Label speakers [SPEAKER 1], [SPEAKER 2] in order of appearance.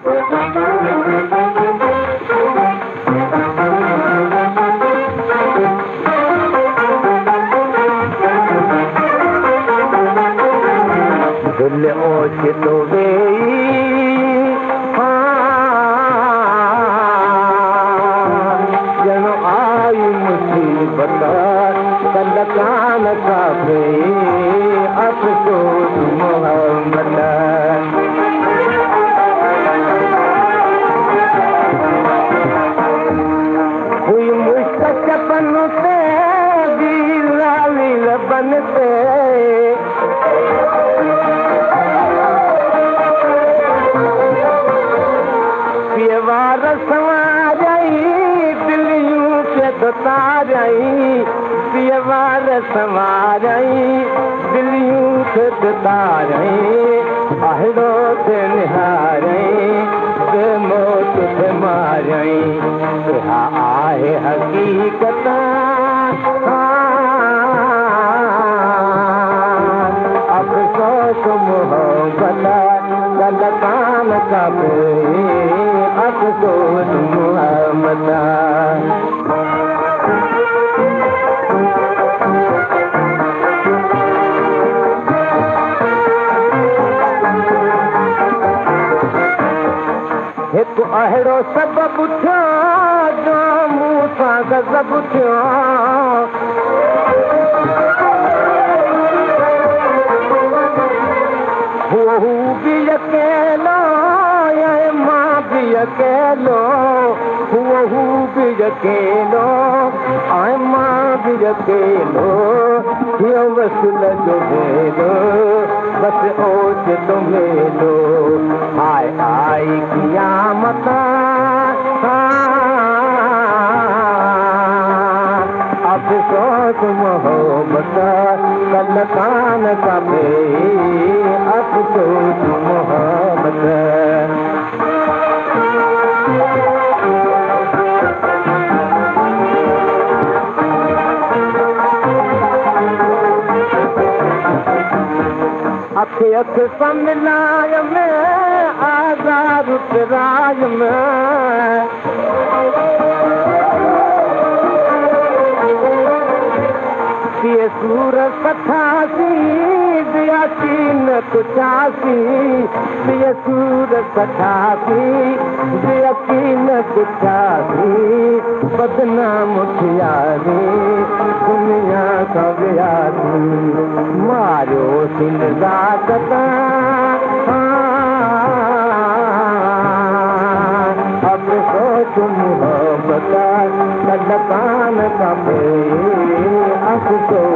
[SPEAKER 1] दिल ओचितो वेई ॼणो आई मुसीबत कल कान काबे अफ़सोस मोहम्मद हुई मुस्तक़बन ते लाली लबन ते वार संवारई दिलियूं खे दुतारई पियवार संवारई दिलियूं खे दुतारई अहिड़ो थे निहारई बेमौत थे मारई इहा आहे हक़ीक़त अफ़सोस मोहब्बत कल कान काबे अफ़सोस मोहम्मद हिकु अहिड़ो सबबु थियो जो मूं सां गज़ब थियो हू बि अकेलो मां बि अकेलो हू बि अकेलो ऐं मां बि अकेलो थियो वसूल जो भेलो बसि ओचितो मेलो हाय आई क़यामत अफ़सोस मोहब्बत कल कान काबे अफ़सोस मोहब्बत अख अख समिलाय में आज़ाद राज में पिए सूर सठासी दिया कीन कुचासी पिए सूर सठासी दिया कीन कुचासी बदनाम थियासी दुनिया का वियासी मारियो सिन ज़ात अफ़सोस मोहब्बत कल कान काबे अफ़सोस